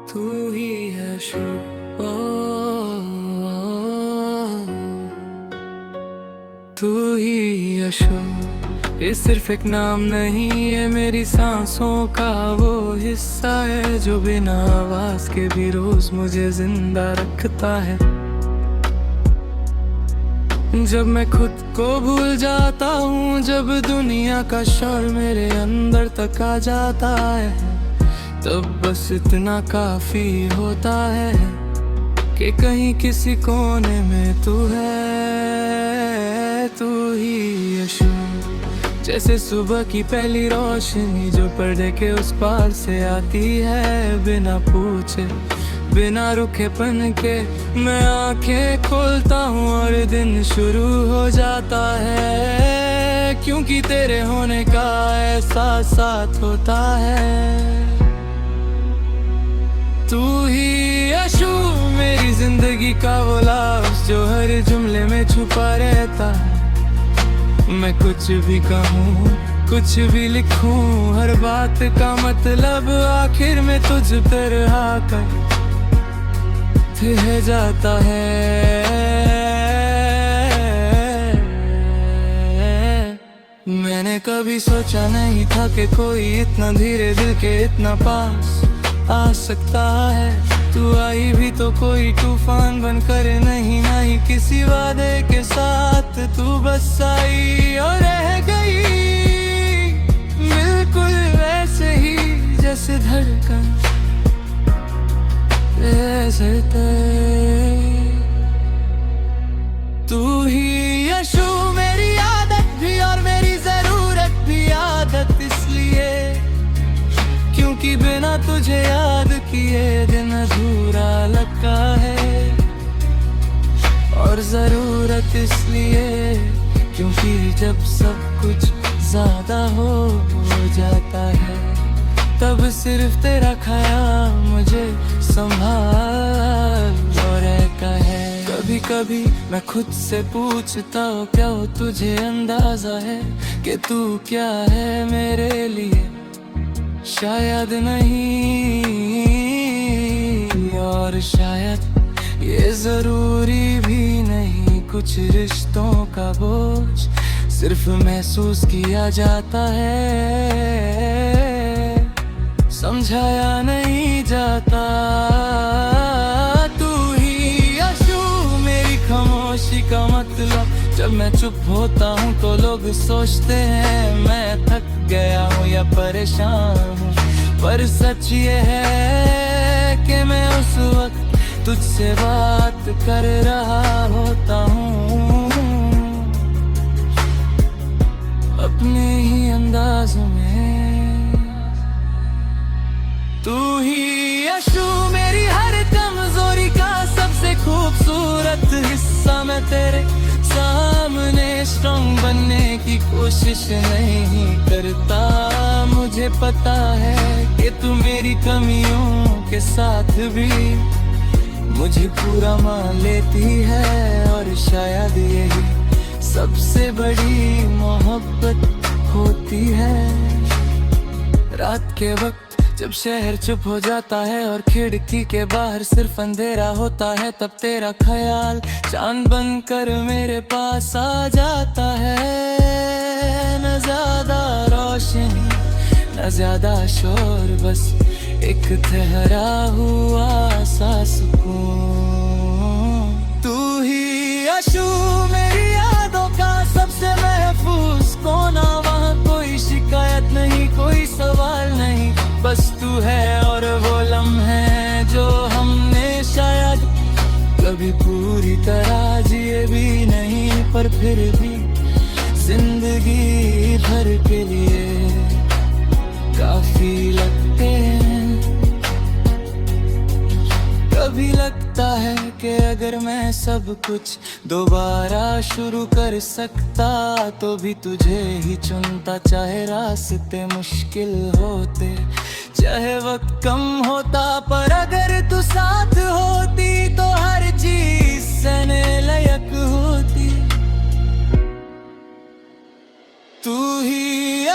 तू ही है शुभ, तू ही है शुभ। ये सिर्फ एक नाम नहीं है, मेरी सांसों का वो हिस्सा है जो बिना आवाज के भी रोज मुझे जिंदा रखता है। जब मैं खुद को भूल जाता हूँ, जब दुनिया का शोर मेरे अंदर तक आ जाता है, तब बस इतना काफी होता है कि कहीं किसी कोने में तू है। तू ही यीशु, जैसे सुबह की पहली रोशनी जो पर्दे के उस पार से आती है, बिना पूछे बिना रुकेपन के मैं आंखें खोलता हूँ और दिन शुरू हो जाता है, क्योंकि तेरे होने का एहसास साथ होता है। तू ही यीशु, मेरी जिंदगी का वो लफ्ज़ जो हर जुमले में छुपा रहता है। मैं कुछ भी कहूँ, कुछ भी लिखूं, हर बात का मतलब आखिर में तुझ पर आकर रह जाता है। मैंने कभी सोचा नहीं था कि कोई इतना धीरे दिल के इतना पास आ सकता है। तू आई भी तो कोई तूफान बनकर नहीं किसी वादे के साथ तू बस आई और रह गई, बिल्कुल वैसे ही जैसे धड़कन ऐसे तू ही यीशु, मेरी आदत भी और मेरी जरूरत भी आदत इसलिए क्योंकि बिना तुझे याद किए दिन अधूरा लगता है, और जरूरत इसलिए क्योंकि जब सब कुछ ज्यादा हो जाता है, तब सिर्फ तेरा ख्याल मुझे संभाल और रहता है। कभी कभी मैं खुद से पूछता हूँ, क्या हो तुझे अंदाजा है कि तू क्या है मेरे लिए? शायद नहीं, और शायद ये जरूरी भी नहीं। कुछ रिश्तों का बोझ सिर्फ महसूस किया जाता है, समझाया नहीं जाता। तू ही यीशु, मेरी खामोशी का मतलब। जब मैं चुप होता हूँ तो लोग सोचते हैं मैं थक गया हूँ या परेशान हूँ, पर सच ये है कि मैं उस वक्त तुझसे बात कर रहा होता हूँ, अपने ही अंदाज में। तू ही यीशु, मेरी हर कमजोरी का सबसे खूबसूरत हिस्सा। मैं तेरे सामने स्ट्रॉन्ग बनने की कोशिश नहीं करता, मुझे पता है कि तू मेरी कमियों के साथ भी मुझे पूरा मान लेती है, और शायद यही सबसे बड़ी मोहब्बत होती है। रात के वक्त जब शहर चुप हो जाता है और खिड़की के बाहर सिर्फ अंधेरा होता है, तब तेरा ख्याल चांद बनकर मेरे पास आ जाता है। न ज्यादा रोशनी न ज्यादा शोर, बस एक ठहरा हुआ सा सुकून। तू ही यीशु, मेरी यादों का सबसे महफूज कोना। वहाँ कोई शिकायत नहीं, कोई सवाल नहीं, बस तू है और वो लम्हे जो हमने शायद कभी पूरी तरह जिए भी नहीं, पर फिर भी जिंदगी भर के लिए काफी लगते हैं। कभी लगता है कि अगर मैं सब कुछ दोबारा शुरू कर सकता तो भी तुझे ही चुनता, चाहे रास्ते मुश्किल होते, चाहे वक्त कम होता, पर अगर तू साथ होती तो हर चीज सहने लायक होती। तू ही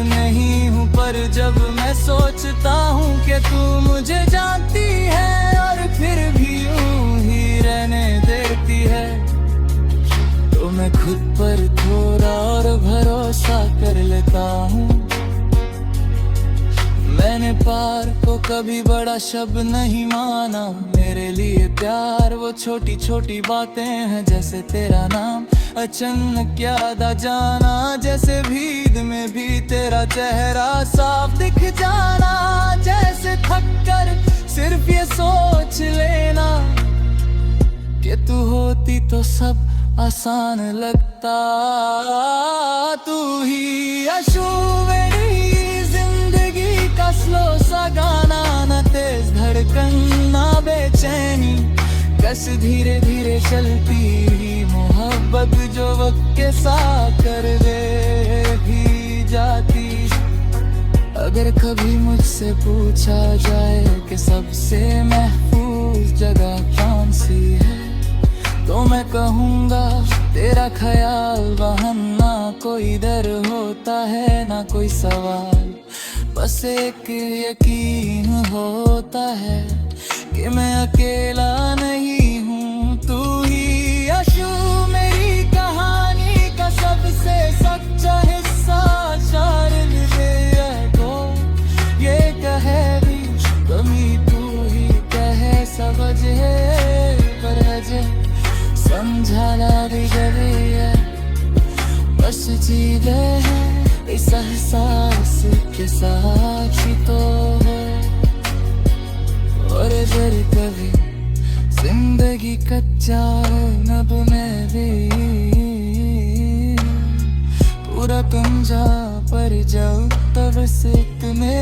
नहीं हूँ, पर जब मैं सोचता हूँ कि तू मुझे जानती है और फिर भी यूं ही रहने देती है, तो मैं खुद पर थोड़ा और भरोसा कर लेता हूँ। मैंने प्यार को कभी बड़ा शब्द नहीं माना, मेरे लिए प्यार वो छोटी छोटी बातें हैं, जैसे तेरा नाम अचानक याद आ जाना, जैसे भीड़ में भी तेरा चेहरा साफ दिख जाना, जैसे थक कर सिर्फ ये सोच लेना कि तू होती तो सब आसान लगता। तू ही आंसू मेरी जिंदगी का स्लो सा गाना, न तेज धड़कन ना बेचैनी, बस धीरे धीरे चलती मोहब्बत जो वक्त के साथ कर दे भी जाती। अगर कभी मुझसे पूछा जाए कि सबसे महफूज जगह कौन सी है, तो मैं कहूँगा तेरा ख्याल, वहाँ ना कोई डर होता है ना कोई सवाल, बस एक यकीन होता है कि मैं अकेला नहीं हूँ। तू ही आंसू मेरी कहानी का सबसे सच्चा हिस्सा, शायर दे को ये कहे भी कमी तू ही कहे समझ है, पर अजे समझाना भी जरूरी है, बस जी ले है इस एहसास के साथ ही तो है। और अगर कभी जिंदगी कच्चा हो नब में भी पूरा तुम जा पर जाओ, तब से इतने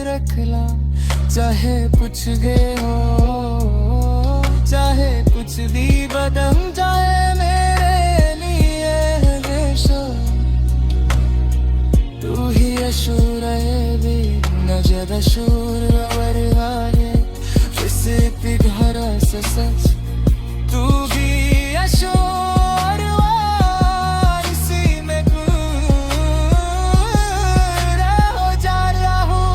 रख ला, चाहे कुछ गए हो चाहे कुछ दी बदम जाए मेरे लिए हमेशा। तू ही अशूर है भी न ज्यादा शूर और वाले, इसे पिघरा से सच तू भी अशूर वार, इसी में पूरा हो जा रहा हूँ।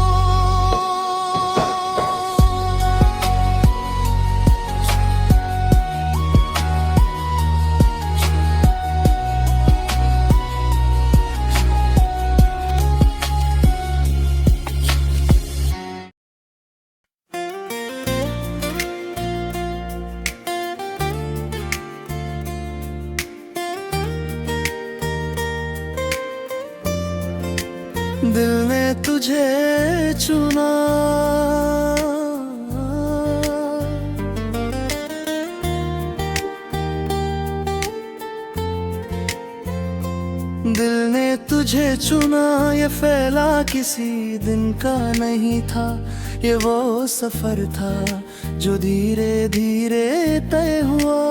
दिल ने तुझे चुना, दिल ने तुझे चुना, ये फैला किसी दिन का नहीं था, ये वो सफर था जो धीरे धीरे तय हुआ,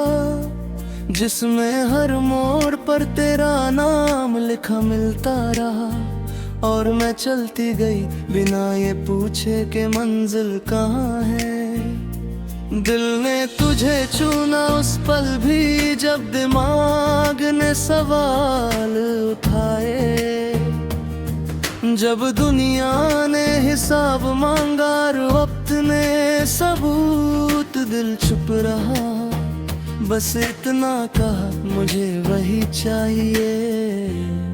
जिसमें हर मोड़ पर तेरा नाम लिखा मिलता रहा, और मैं चलती गई बिना ये पूछे कि मंजिल कहाँ है। दिल ने तुझे चुना उस पल भी जब दिमाग ने सवाल उठाए, जब दुनिया ने हिसाब मांगा और वक्त ने सबूत, दिल चुप रहा, बस इतना कहा मुझे वही चाहिए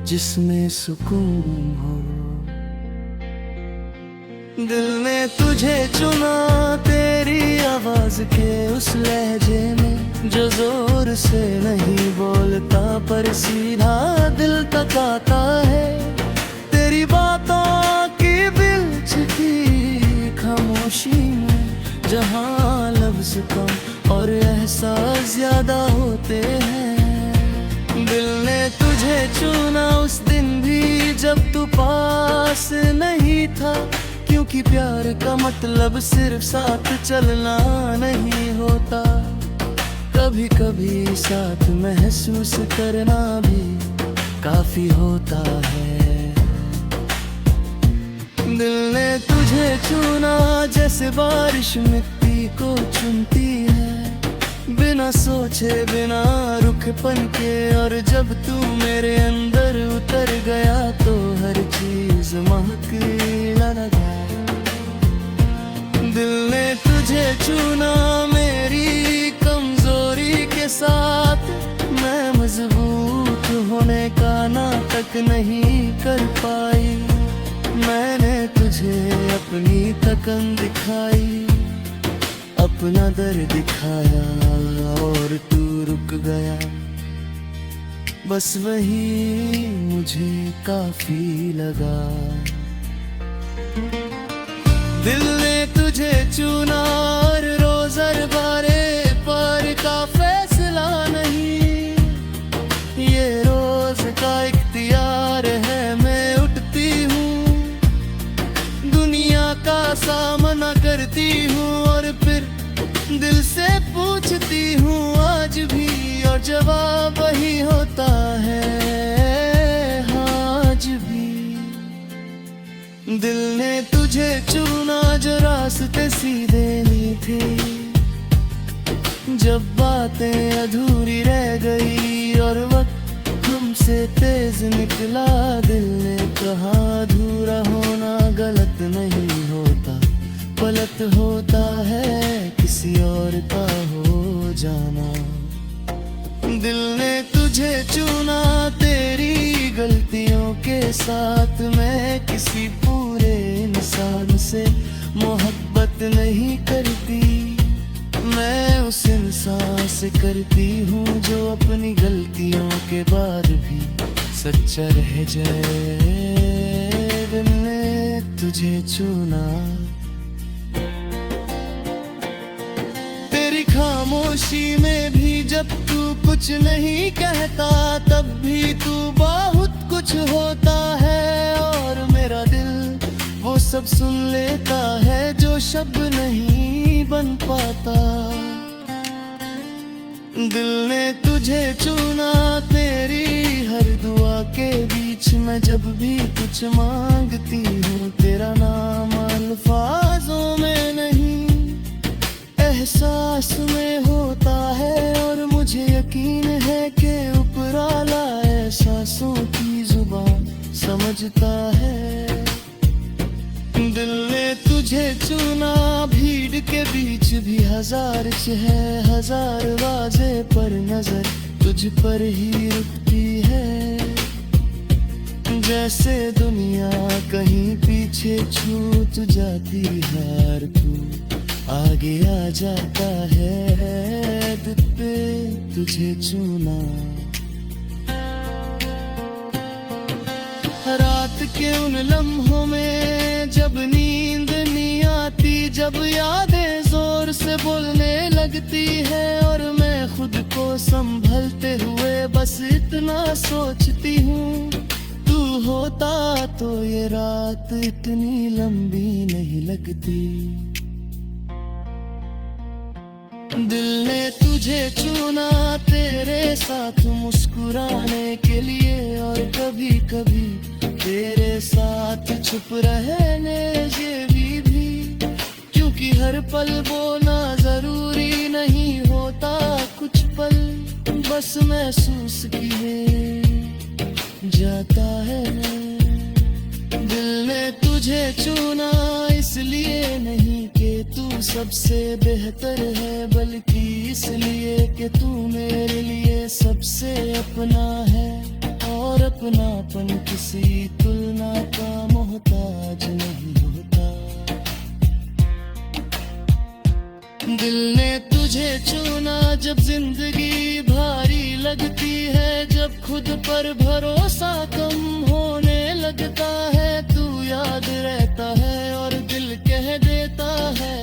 जिसमें सुकून हो। दिल ने तुझे चुना तेरी आवाज के उस लहजे में, जो जोर से नहीं बोलता पर सीधा दिल तक आता है, तेरी बातों की दिलचस्पी खामोशी में, जहाँ लफ्ज कम और एहसास ज्यादा होते हैं। दिल ने तुझे चुना उस दिन भी जब तू पास नहीं था, क्योंकि प्यार का मतलब सिर्फ साथ चलना नहीं होता, कभी कभी साथ महसूस करना भी काफी होता है। दिल ने तुझे चुना जैसे बारिश मिट्टी को चुनती है, बिना सोचे बिना रुखपन के। और जब तू मेरे अंदर उतर गया तो हर चीज महकने लगा। दिल ने तुझे चुना मेरी कमजोरी के साथ। मैं मजबूत होने का नाटक नहीं कर पाई। मैंने तुझे अपनी थकन दिखाई, अपना दर्द दिखाया और तू रुक गया। बस वही मुझे काफी लगा। दिल ने तुझे चुना और रोज हर बारे पर का फैसला नहीं। ये रोज का इख्तियार है। मैं उठती हूँ, दुनिया का सामना करती हूँ और फिर दिल से पूछती हूँ आज भी, और जवाब वही होता है आज भी। दिल ने तुझे चुना जो रास्ते सीधे नहीं थे। जब बातें अधूरी रह गई और वक्त हमसे तेज निकला। दिल ने कहा अधूरा होना गलत नहीं होता, गलत होता है किसी और का हो जाना। दिल ने तुझे चुना तेरी गलतियों के साथ। मैं किसी पूरे इंसान से मोहब्बत नहीं करती। मैं उस इंसान से करती हूँ जो अपनी गलतियों के बाद भी सच्चा रह जाए। दिल ने तुझे चुना। तेरी खामोशी में भी जब तू कुछ नहीं कहता, तब भी तू बहुत कुछ होता है। और मेरा दिल वो सब सुन लेता है जो शब्द नहीं बन पाता। दिल ने तुझे चुना तेरी हर दुआ के बीच में। जब भी कुछ मांगती हूँ तेरा नाम अल्फाजों में नहीं, एहसास में होता है। और मुझे यकीन है कि उपराला एहसासों की जुबान समझता है। दिल ने तुझे चुना भीड़ के बीच भी हजार है। हजार वाजे पर नजर तुझ पर ही रुकती है। जैसे दुनिया कहीं पीछे छूट जाती है और तू आगे आ जाता है। दिल पे तुझे चुना। रात के उन लम्हों में जब नींद नहीं आती, जब यादें जोर से बोलने लगती है और मैं खुद को संभलते हुए बस इतना सोचती हूँ, तू होता तो ये रात इतनी लंबी नहीं लगती। दिल ने तुझे चुना तेरे साथ मुस्कुराने के लिए और कभी कभी तेरे साथ चुप रहने ये भी क्योंकि हर पल बोलना जरूरी नहीं होता। कुछ पल बस महसूस किए जाता है। दिल ने तुझे चुना इसलिए नहीं कि तू सबसे बेहतर है, बल्कि इसलिए कि तू मेरे लिए सबसे अपना है। और अपनापन किसी तुलना का मोहताज नहीं होता। दिल ने तुझे चुना जब जिंदगी भारी लगती है, जब खुद पर भरोसा कम होने लगता है। तू याद रहता है और दिल कह देता है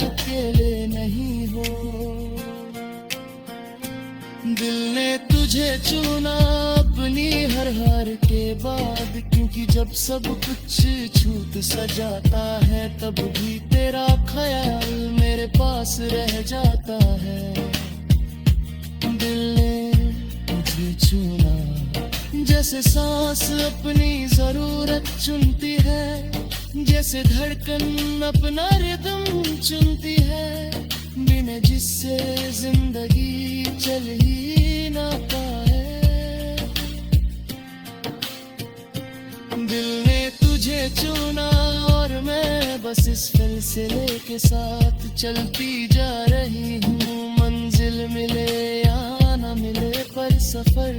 अकेले नहीं हो। दिल ने तुझे चुना अपनी हर हार के बाद, क्योंकि जब सब कुछ छूट सा जाता है तब भी तेरा ख्याल मेरे पास रह जाता है। दिल ने तुझे चुना जैसे सांस अपनी जरूरत चुनती है, जैसे धड़कन अपना रिदम चुनती है। मैंने जिससे जिंदगी चल ही ना पाए। दिल ने तुझे चुना और मैं बस इस सिलसिले के साथ चलती जा रही हूँ। मंजिल मिले या न मिले पर सफर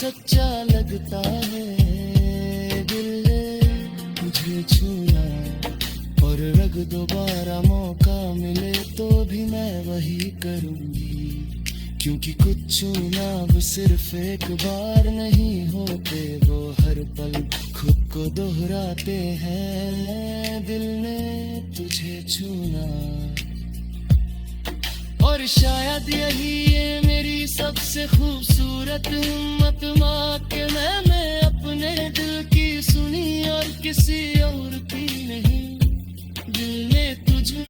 सच्चा लगता है। दिल ने तुझे चुना और रग दोबारा मौका मिले तो भी मैं वही करूँगी, क्योंकि कुछ चुना वो सिर्फ एक बार नहीं होते, वो हर पल खुद को दोहराते हैं। दिल ने तुझे चुना और शायद यही है मेरी सबसे खूबसूरत हिम्मत माँ के मैं अपने दिल की सुनी और किसी और की नहीं। दिल ने तुझे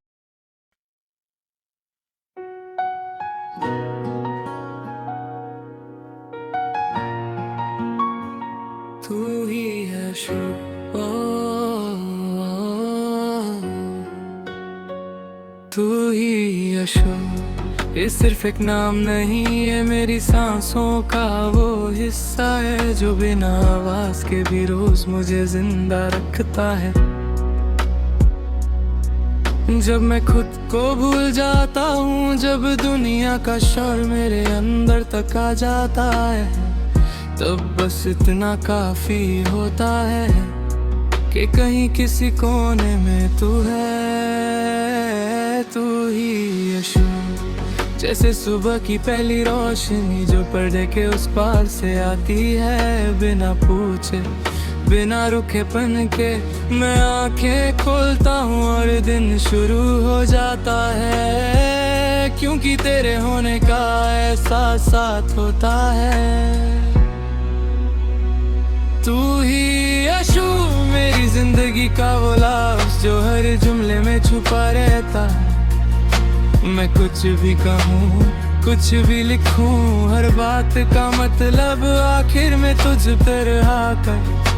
तू ही है तू ही यशो। ये सिर्फ एक नाम नहीं है, मेरी सांसों का वो हिस्सा है जो बिना आवाज के भी रोज मुझे जिंदा रखता है। जब मैं खुद को भूल जाता हूँ, जब दुनिया का शोर मेरे अंदर तक आ जाता है, तब बस इतना काफी होता है कि कहीं किसी कोने में तू है। तू ही यशु, जैसे सुबह की पहली रोशनी जो पर्दे के उस पार से आती है, बिना पूछे बिना रुकेपन के मैं आंखें खोलता हूँ और दिन शुरू हो जाता है, क्योंकि तेरे होने का एहसास साथ होता है। तू ही यशु, मेरी जिंदगी का वो लफ्ज़ जो हर जुमले में छुपा रहता है। मैं कुछ भी कहूँ, कुछ भी लिखूं, हर बात का मतलब आखिर में तुझ पर आकर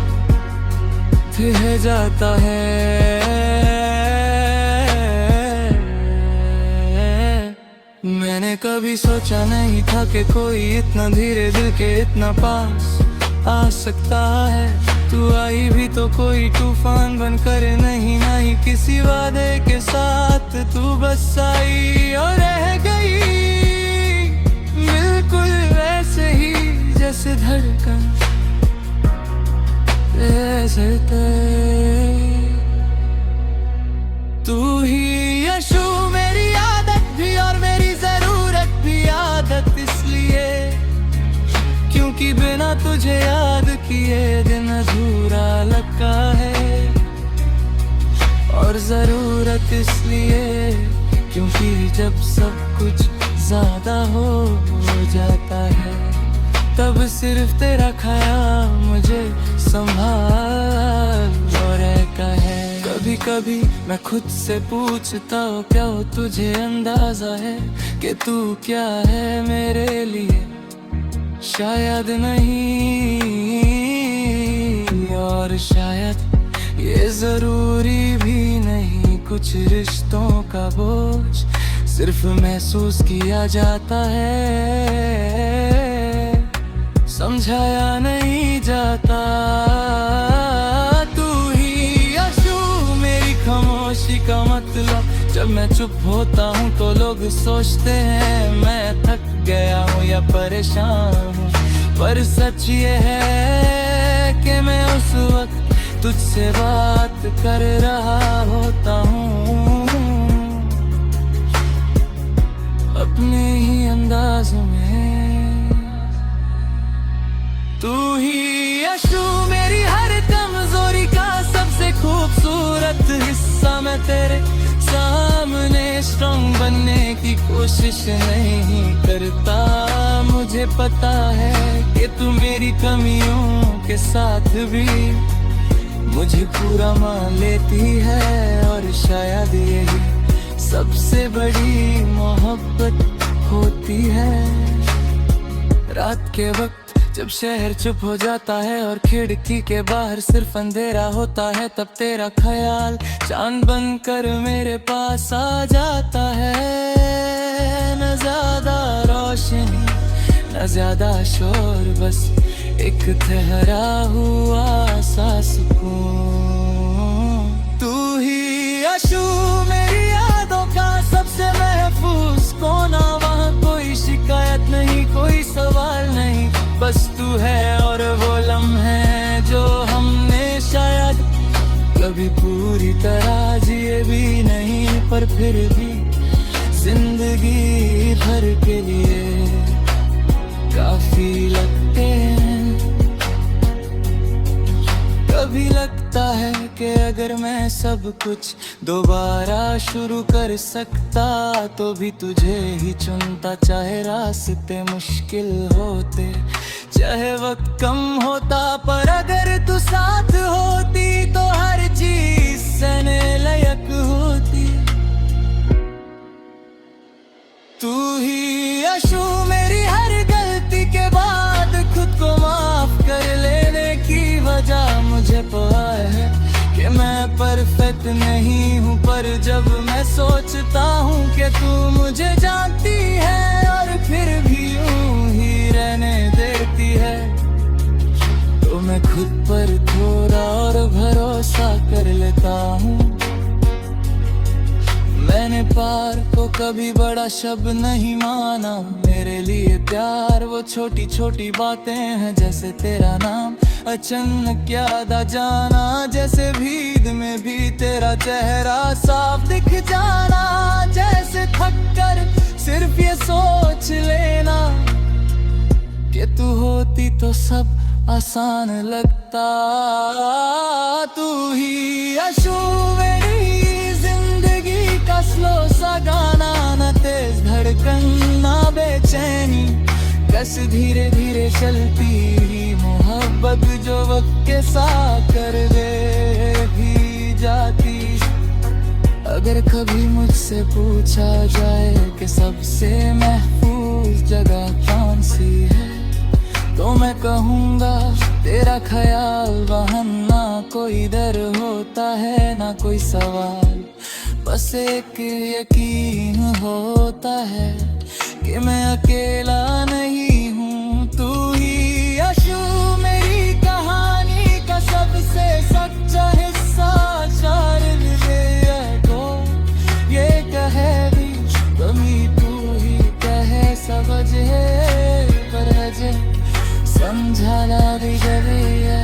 रह जाता है। मैंने कभी सोचा नहीं था कि कोई इतना धीरे दिल के इतना पास आ सकता है। तू आई भी तो कोई तूफान बन कर नहीं, नहीं किसी वादे के साथ तू बस आई और रह गई, बिल्कुल वैसे ही जैसे धड़कन ऐसे तू ही यशु, मेरी आदत भी और मेरी जरूरत भी आदत इसलिए क्योंकि बिना तुझे याद किए दिन अधूरा लगता है, और जरूरत इसलिए क्योंकि जब सब कुछ ज्यादा हो जाता है, तब सिर्फ तेरा ख्याल मुझे संभाल और रहता है। कभी कभी मैं खुद से पूछता हूँ, क्या हो तुझे अंदाजा है कि तू क्या है मेरे लिए? शायद नहीं, और शायद ये जरूरी भी नहीं। कुछ रिश्तों का बोझ सिर्फ महसूस किया जाता है, समझाया नहीं जाता। तू ही यशु, मेरी खामोशी का मतलब। जब मैं चुप होता हूँ तो लोग सोचते हैं मैं थक गया हूँ या परेशान हूँ, पर सच ये है कि मैं उस वक्त तुझसे बात कर रहा होता हूँ, अपने ही अंदाज में। तू ही यशु, मेरी हर कमजोरी का सबसे खूबसूरत हिस्सा। मैं तेरे सामने स्ट्रॉन्ग बनने की कोशिश नहीं करता, मुझे पता है कि तू मेरी कमियों के साथ भी मुझे पूरा मान लेती है, और शायद यही सबसे बड़ी मोहब्बत होती है। रात के वक्त जब शहर चुप हो जाता है और खिड़की के बाहर सिर्फ अंधेरा होता है, तब तेरा ख्याल चांद बनकर मेरे पास आ जाता है। न ज्यादा रोशनी न ज्यादा शोर, बस एक ठहरा हुआ सा सुकून। तू ही आशू मेरी यादों का सबसे महफूज कोना, वहाँ कोई शिकायत नहीं, कोई सवाल नहीं, बस तू है और वो लम्हे जो हमने शायद कभी पूरी तरह जिए भी नहीं, पर फिर भी जिंदगी भर के लिए काफी लगते हैं। कभी लगता है कि अगर मैं सब कुछ दोबारा शुरू कर सकता तो भी तुझे ही चुनता, चाहे रास्ते मुश्किल होते, चाहे वक्त कम होता, पर अगर तू साथ होती तो हर चीज सहने लायक होती। तू ही आशू मेरी हर गलती के बाद खुद को माफ कर लेने की वजह, मुझे पता है कि मैं परफेक्ट नहीं हूँ, पर जब मैं सोचता हूँ कि तू मुझे जानती है और फिर भी यूं ही रहने देती है, तो मैं खुद पर थोड़ा और भरोसा कर लेता हूँ। मैंने प्यार को कभी बड़ा शब्द नहीं माना, मेरे लिए प्यार वो छोटी छोटी बातें हैं, जैसे तेरा नाम अचानक याद आ जाना, जैसे भीड़ में भी तेरा चेहरा साफ दिख जाना, जैसे थक कर सिर्फ ये सोच लेना कि तू होती तो सब आसान लगता। तू ही आशू मेरी जिंदगी का स्लो सा गाना, न तेज धड़कन ना बेचैनी, बस धीरे धीरे चलती मोहब्बत जो वक्त के साथ कर दे भी जाती। अगर कभी मुझसे पूछा जाए कि सबसे महफूज जगह कौन सी है, तो मैं कहूँगा तेरा ख्याल, वहाँ ना कोई डर होता है ना कोई सवाल, बस एक यकीन होता है कि मैं अकेला नहीं हूँ। तू ही आशू मेरी कहानी का सबसे सच्चा हिस्सा, शायद को ये कहे भी कमी तू ही कहे समझ है, पर अजे समझाना भी जरूरी है,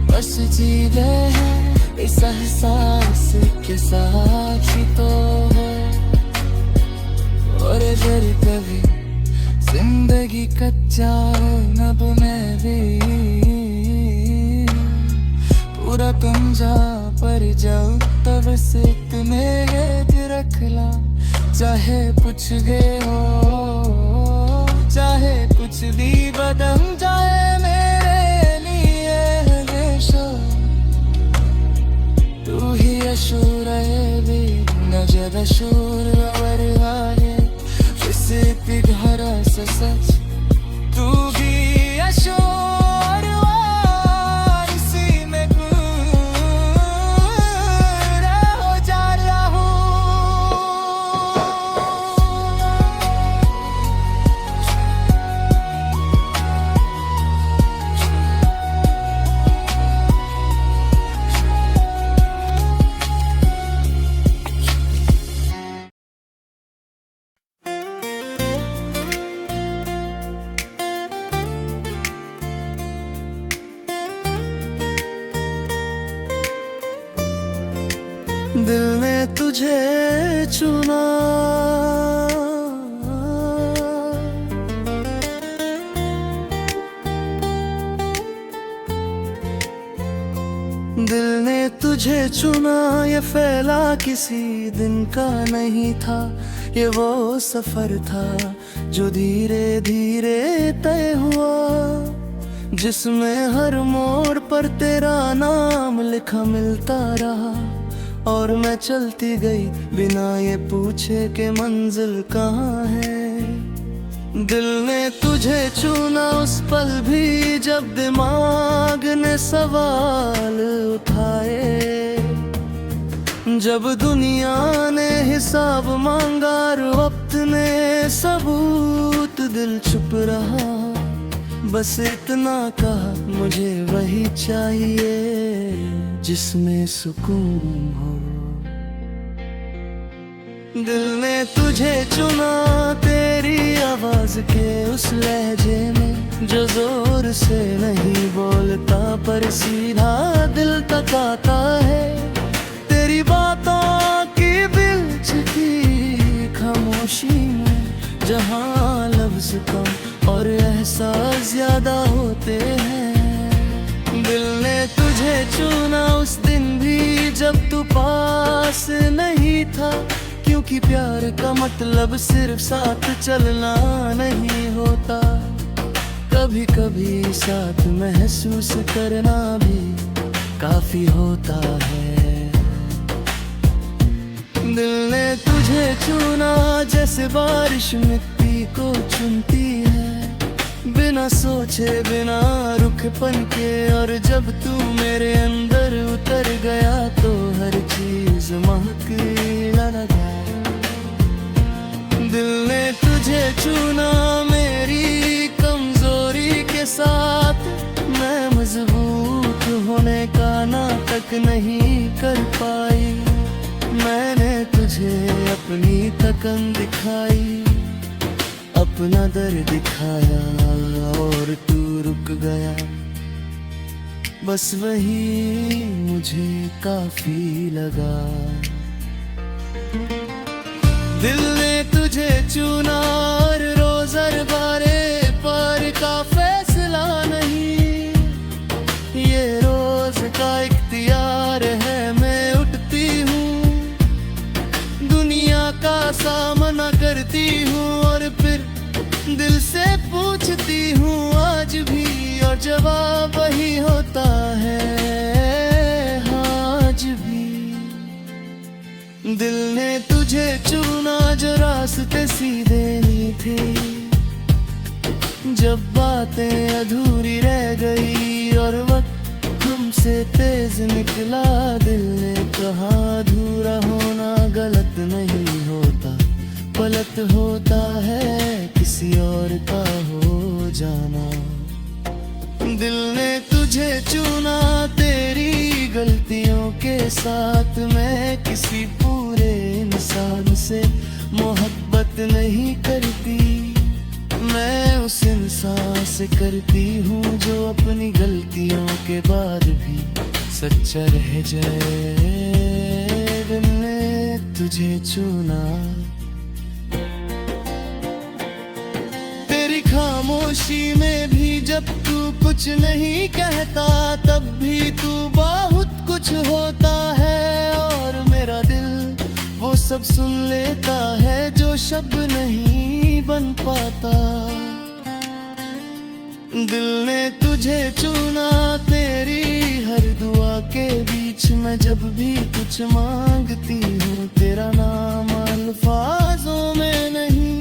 बस जीले है इस एहसास के साथ ही तो है। और अगर कभी जिंदगी कच्चा हो नब में भी पूरा तुम जा पर जाओ, तब से इतने रख ला, चाहे कुछ गए हो, चाहे कुछ भी बदम जाए मेरे लिए हमेशा। तू ही अशूर है भी न जब अशूर वाले किसी गहरा सा सच, तू भी अशूर इसी में पूरा हो जा रहा हूँ। दिल ने तुझे चुना, दिल ने तुझे चुना, ये फैला किसी दिन का नहीं था, ये वो सफर था जो धीरे धीरे तय हुआ, जिसमें हर मोड़ पर तेरा नाम लिखा मिलता रहा, और मैं चलती गई बिना ये पूछे कि मंजिल कहाँ है। दिल ने तुझे चुना उस पल भी जब दिमाग ने सवाल उठाए, जब दुनिया ने हिसाब मांगा और वक्त ने सबूत, दिल चुप रहा, बस इतना कहा मुझे वही चाहिए जिसमें सुकून हो। दिल ने तुझे चुना तेरी आवाज के उस लहजे में, जो जोर से नहीं बोलता पर सीधा दिल तक आता है। तेरी बातों की दिलचस्पी खामोशी में, जहाँ लफ्ज कम और एहसास ज्यादा होते हैं। दिल ने तुझे चुना उस दिन भी जब तू पास नहीं था, क्योंकि प्यार का मतलब सिर्फ साथ चलना नहीं होता, कभी कभी साथ महसूस करना भी काफी होता है। दिल ने तुझे चुना जैसे बारिश मिट्टी को चुनती है, बिना सोचे बिना रुखपन के, और जब तू मेरे अंदर उतर गया तो हर चीज महकने लगा। दिल ने तुझे चुना मेरी कमजोरी के साथ, मैं मजबूत होने का नाटक नहीं कर पाई। मैंने तुझे अपनी थकन दिखाई, अपना दर्द दिखाया और तू रुक गया, बस वही मुझे काफी लगा। दिल ने तुझे चुना और रोज हर बारे पर का फैसला नहीं, ये रोज का इख्तियार है। मैं उठती हूँ, दुनिया का सामना करती हूँ, और फिर दिल से पूछती हूँ आज भी, और जवाब वही होता है आज भी। दिल ने तुझे चुना जो रास्ते सीधे नहीं थे, जब बातें अधूरी रह गई और वक्त हमसे तेज निकला। दिल ने कहा अधूरा होना गलत नहीं होता, गलत होता है किसी और का हो जाना। दिल ने तुझे चुना तेरी गलतियों के साथ, मैं किसी पूरे इंसान से मोहब्बत नहीं करती, मैं उस इंसान से करती हूँ जो अपनी गलतियों के बाद भी सच्चा रह जाए। दिल ने तुझे चुना, तेरी खामोशी में भी जब तू कुछ नहीं कहता, तब भी तू बहुत कुछ होता है, और मेरा दिल वो सब सुन लेता है जो शब्द नहीं बन पाता। दिल ने तुझे चुना तेरी हर दुआ के बीच में, जब भी कुछ मांगती हूँ तेरा नाम अल्फाजों में नहीं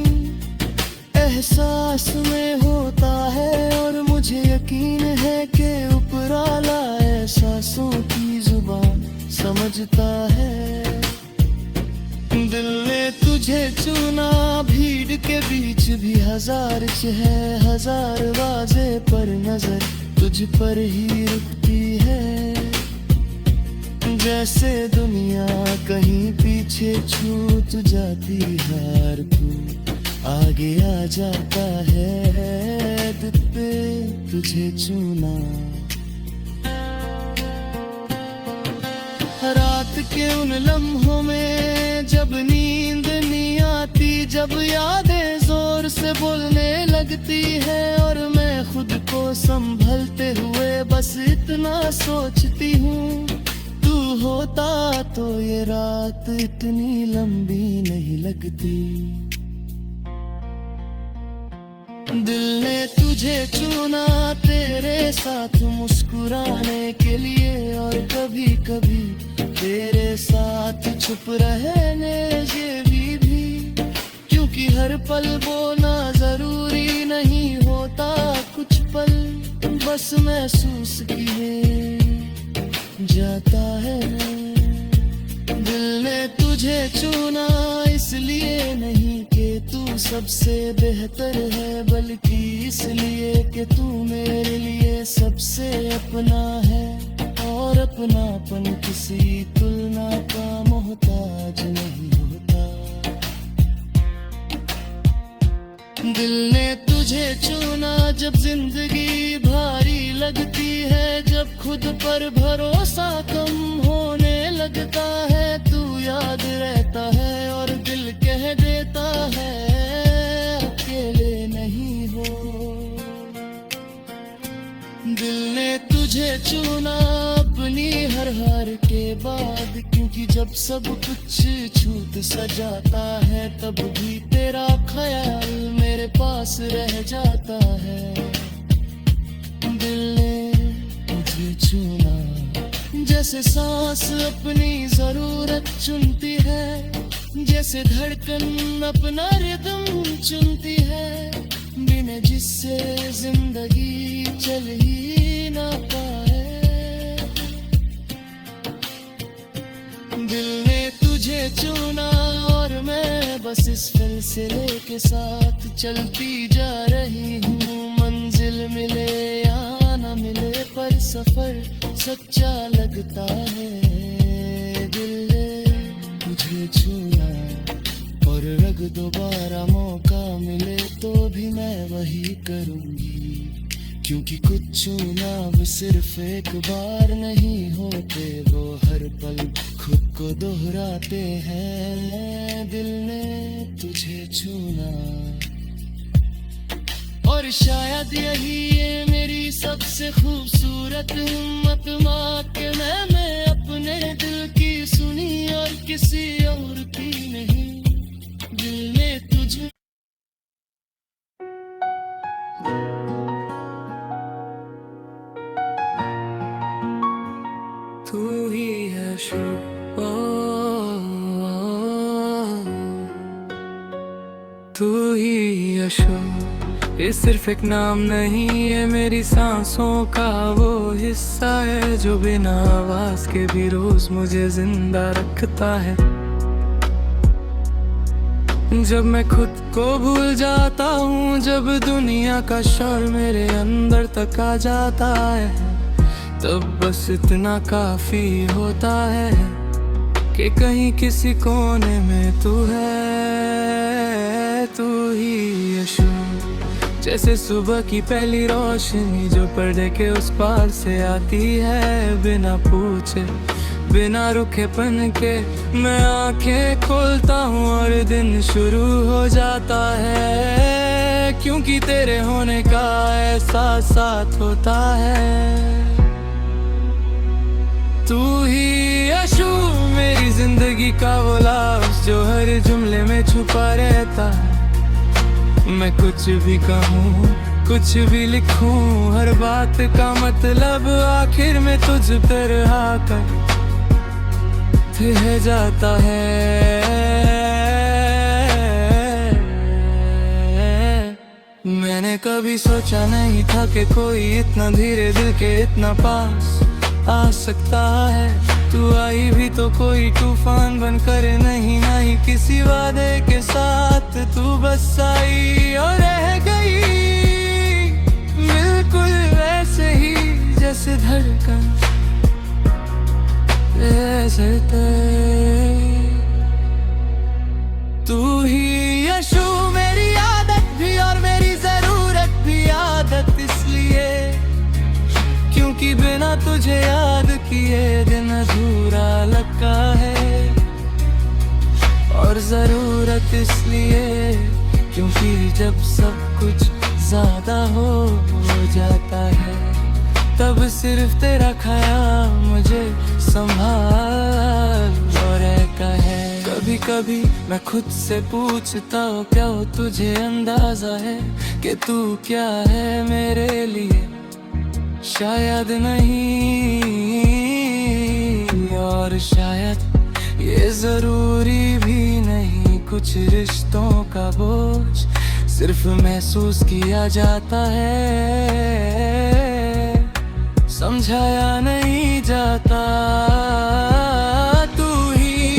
एहसास में होता है, और मुझे यकीन है कि उपराला एहसासों की जुबान समझता है। दिल ने तुझे चुना भीड़ के बीच भी, हजार है हजार वाजे पर नजर तुझ पर ही रुकती है, जैसे दुनिया कहीं पीछे छूट जाती है, तू आगे आ जाता है। दिल पे तुझे चुना, रात के उन लम्हों में जब नींद नहीं आती, जब यादें जोर से बोलने लगती है, और मैं खुद को संभलते हुए बस इतना सोचती हूँ, तू होता तो ये रात इतनी लंबी नहीं लगती। दिल ने तुझे चुना तेरे साथ मुस्कुराने के लिए, और कभी कभी तेरे साथ चुप रहने ये भी, क्योंकि हर पल बोलना जरूरी नहीं होता, कुछ पल बस महसूस किए जाता है। दिल ने तुझे चुना इसलिए नहीं कि तू सबसे बेहतर है, बल्कि इसलिए कि तू मेरे लिए सबसे अपना है। और अपनापन किसी तुलना का मोहताज नहीं होता। दिल ने तुझे चुना जब जिंदगी भारी लगती है, जब खुद पर भरोसा कम होने लगता है। तू याद रहता है और दिल कह देता है अकेले नहीं हो। दिल ने तुझे चुना अपनी हर हार के बाद, क्योंकि जब सब कुछ छूट सा जाता है, तब भी तेरा ख्याल मेरे पास रह जाता है। दिल ने तुझे चुना जैसे सांस अपनी जरूरत चुनती है, जैसे धड़कन अपना रिदम चुनती है, बिना जिससे जिंदगी चल ही ना पाए। दिल ने तुझे चुना और मैं बस इस सिलसिले के साथ चलती जा रही हूँ। मंजिल मिले या न मिले पर सफर सच्चा लगता है। दिल ने तुझे चुना और अगर दोबारा मौका मिले तो भी मैं वही करूँगी, क्योंकि कुछ चुनाव सिर्फ एक बार नहीं होते, वो हर पल खुद को दोहराते हैं। दिल ने तुझे चुना और शायद यही है मेरी सबसे खूबसूरत हिम्मत, माँ के मैं अपने दिल की सुनी और किसी और की नहीं। दिल ने तुझे तू ही है तू ही यशो। ये सिर्फ एक नाम नहीं है, मेरी सांसों का वो हिस्सा है जो बिना आवाज के भी रोज मुझे जिंदा रखता है। जब मैं खुद को भूल जाता हूँ, जब दुनिया का शोर मेरे अंदर तक आ जाता है, तब बस इतना काफी होता है कि कहीं किसी कोने में तू है। तू ही यशु, जैसे सुबह की पहली रोशनी जो पर्दे के उस पार से आती है, बिना पूछे बिना रुकेपन के मैं आंखें खोलता हूँ और दिन शुरू हो जाता है, क्योंकि तेरे होने का एहसास साथ होता है। तू ही यशु, मेरी जिंदगी का वो लफ्ज़ जो हर जुमले में छुपा रहता है। मैं कुछ भी कहूँ, कुछ भी लिखूं, हर बात का मतलब आखिर में तुझ पर आकर रह जाता है। मैंने कभी सोचा नहीं था कि कोई इतना धीरे दिल के इतना पास आ सकता है। तू आई भी तो कोई तूफान बनकर नहीं, ना ही किसी वादे के साथ तू बस आई और रह गई, बिल्कुल वैसे ही जैसे धड़कन ऐसे तू ही यशु, मेरी आदत भी और मेरी जरूरत भी आदत इसलिए क्योंकि बिना तुझे याद किए दिन अधूरा लगता है, और जरूरत इसलिए क्योंकि जब सब कुछ ज्यादा हो जाता है, तब सिर्फ तेरा ख्याल मुझे संभाल और रहता है। कभी कभी मैं खुद से पूछता हूँ क्या हो तुझे अंदाजा है कि तू क्या है मेरे लिए? शायद नहीं, और शायद ये जरूरी भी नहीं। कुछ रिश्तों का बोझ सिर्फ महसूस किया जाता है, समझाया नहीं जाता। तू ही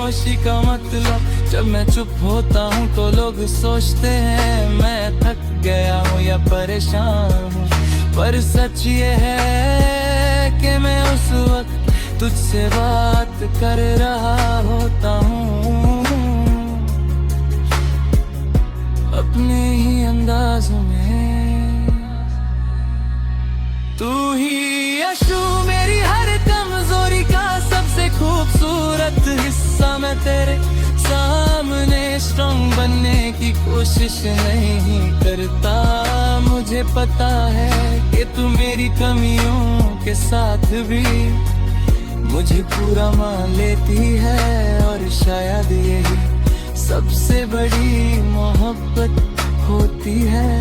खामोशी का मतलब। जब मैं चुप होता हूँ तो लोग सोचते हैं मैं थक गया हूँ या परेशान हूँ, पर सच ये है कि मैं उस वक्त तुझसे बात कर रहा होता हूँ, अपने ही अंदाज़ों में। तू ही यशु मेरी हर कमजोरी का सबसे खूबसूरत हिस्सा। मैं तेरे सामने स्ट्रॉन्ग बनने की कोशिश नहीं करता। मुझे पता है कि तू मेरी कमियों के साथ भी मुझे पूरा मान लेती है, और शायद यही सबसे बड़ी मोहब्बत होती है।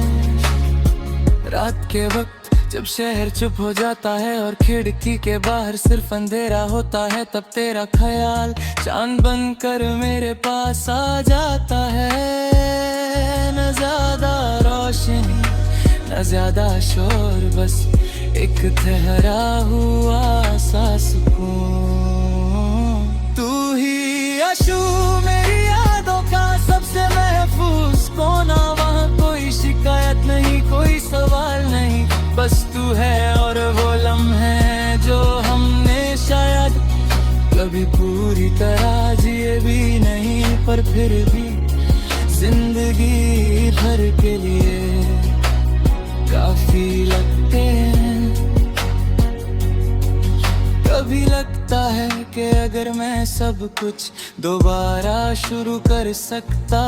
रात के वक्त जब शहर चुप हो जाता है और खिड़की के बाहर सिर्फ अंधेरा होता है, तब तेरा ख्याल चांद बनकर मेरे पास आ जाता है। न ज्यादा रोशनी न ज्यादा शोर, बस एक ठहरा हुआ सा सुकून। तू ही यशु मेरी यादों का सबसे महफूज कोना, वहाँ कोई शिकायत नहीं, कोई सवाल नहीं, बस तू है और वो लम्हे जो हमने शायद कभी पूरी तरह जिए भी नहीं, पर फिर भी जिंदगी भर के लिए काफी लगते हैं। कभी लगता है कि अगर मैं सब कुछ दोबारा शुरू कर सकता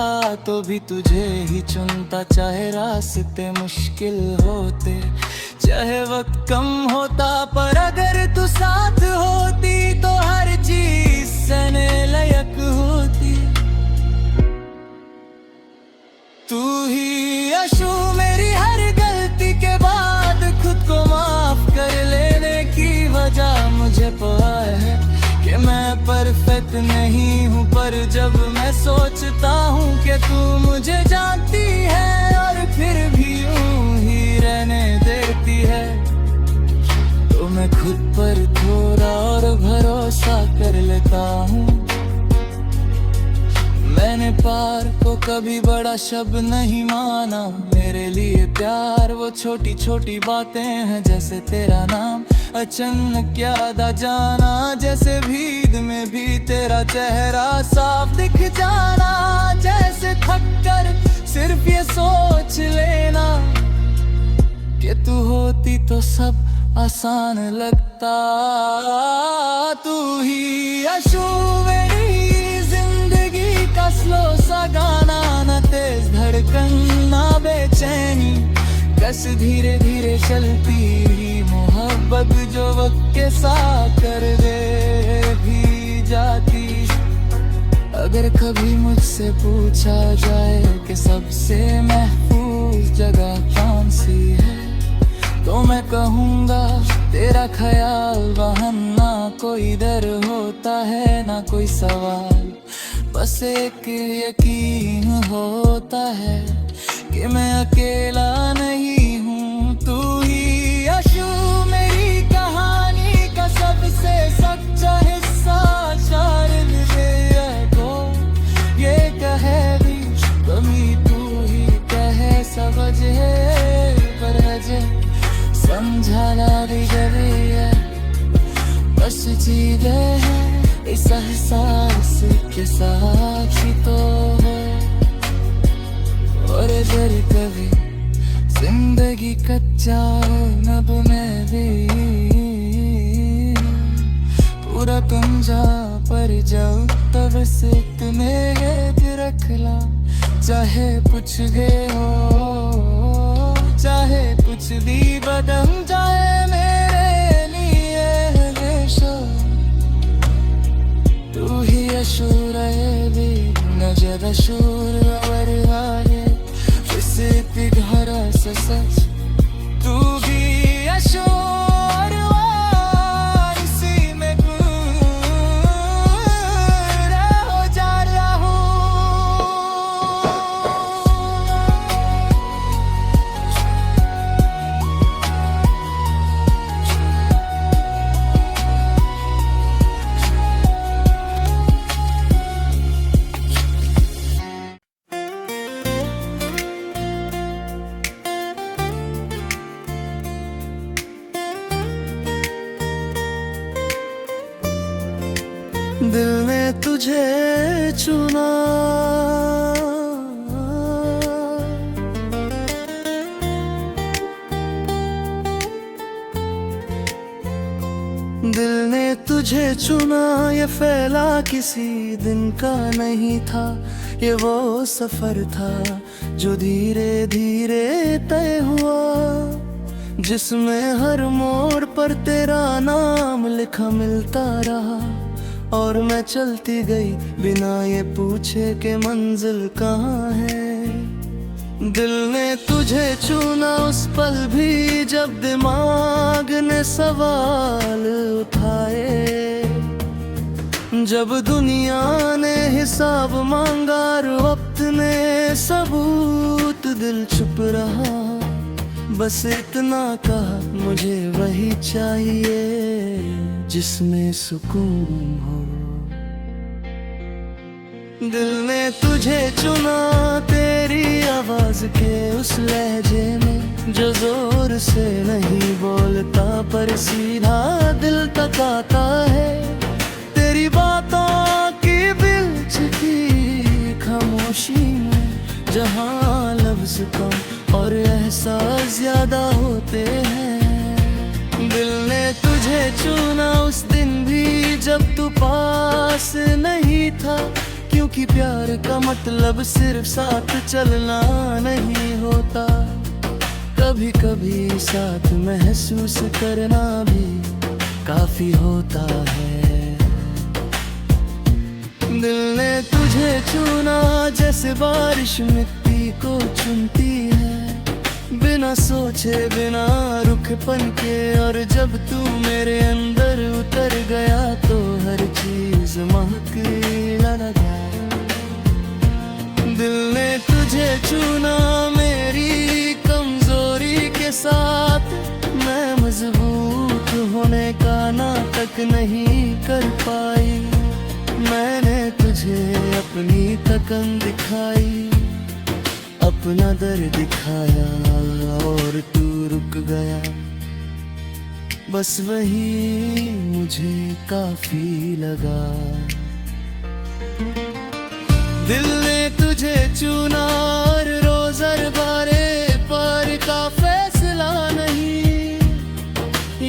तो भी तुझे ही चुनता, चाहे रास्ते मुश्किल होते, चाहे वक्त कम होता, पर अगर तू साथ होती तो हर चीज सहने लायक होती। तू ही यशु मेरी हर गलती के बाद खुद को माफ कर लेने की वजह। मुझे पता है कि मैं परफेक्ट नहीं हूँ, पर जब मैं सोचता हूँ कि तू मुझे जानती है और फिर भी यूं ही रहने देती है, तो मैं खुद पर थोड़ा और भरोसा कर लेता हूँ। मैंने प्यार को कभी बड़ा शब्द नहीं माना, मेरे लिए प्यार वो छोटी छोटी बातें हैं, जैसे तेरा नाम अचानक याद आ जाना, जैसे भीड़ में भी तेरा चेहरा साफ दिख जाना, जैसे थक कर सिर्फ ये सोच लेना कि तू होती तो सब आसान लगता। तू ही यशु मेरी जिंदगी का स्लो सा गाना, न तेज धड़कन ना बेचैनी, बस धीरे धीरे चलती मोहब्बत जो वक्त के साथ कर दे भी जाती। अगर कभी मुझसे पूछा जाए कि सबसे महफूज जगह कौन सी है, तो मैं कहूँगा तेरा ख्याल। वहाँ ना कोई डर होता है ना कोई सवाल, बस एक यकीन होता है कि मैं अकेला नहीं हूँ। तू ही यशु मेरी कहानी का सबसे सच्चा हिस्सा, शायद ये कहे भी कमी तू ही कहे समझ है, पर हजे समझाना भी जरूरी है, बस चीज़े है इस एहसास के साथ ही तो है। और अगर कभी जिंदगी कच्चा हो नब में भी पूरा तुम जा पर जाओ, तब से इतने रख ला, चाहे कुछ गए हो, चाहे कुछ भी बदल जाए मेरे लिए हमेशा। तू ही यशु रहे भी न ज्यादा शोर और आए, इसे पिघरा सा सच। तू भी यशु और इसी में पूरा हो जा रहा हूँ। दिल ने तुझे चुना, दिल ने तुझे चुना। ये फैला किसी दिन का नहीं था, ये वो सफर था जो धीरे धीरे तय हुआ, जिसमें हर मोड़ पर तेरा नाम लिखा मिलता रहा। और मैं चलती गई बिना ये पूछे कि मंजिल कहाँ है। दिल ने तुझे चुना उस पल भी जब दिमाग ने सवाल उठाए, जब दुनिया ने हिसाब मांगा और वक्त ने सबूत, दिल चुप रहा। बस इतना कहा मुझे वही चाहिए जिसमें सुकून हो। दिल ने तुझे चुना तेरी आवाज के उस लहजे में, जो जोर से नहीं बोलता पर सीधा दिल तक आता है। तेरी बातों की दिलचस्पी खामोशी में, जहाँ लफ्ज कम और एहसास ज्यादा होते हैं। दिल ने तुझे चुना उस दिन भी जब तू पास नहीं था, क्योंकि प्यार का मतलब सिर्फ साथ चलना नहीं होता, कभी कभी साथ महसूस करना भी काफी होता है। दिल ने तुझे चुना जैसे बारिश मिट्टी को चुनती है, बिना सोचे बिना रुखपन के। और जब तू मेरे अंदर उतर गया तो हर चीज महकने लगा। दिल ने तुझे चुना मेरी कमजोरी के साथ, मैं मजबूत होने का नाटक नहीं कर पाई। मैंने तुझे अपनी थकन दिखाई, अपना दर्द दिखाया और तू रुक गया। बस वही मुझे काफी लगा। दिल ने तुझे चुना और रोज हर बारे पर का फैसला नहीं,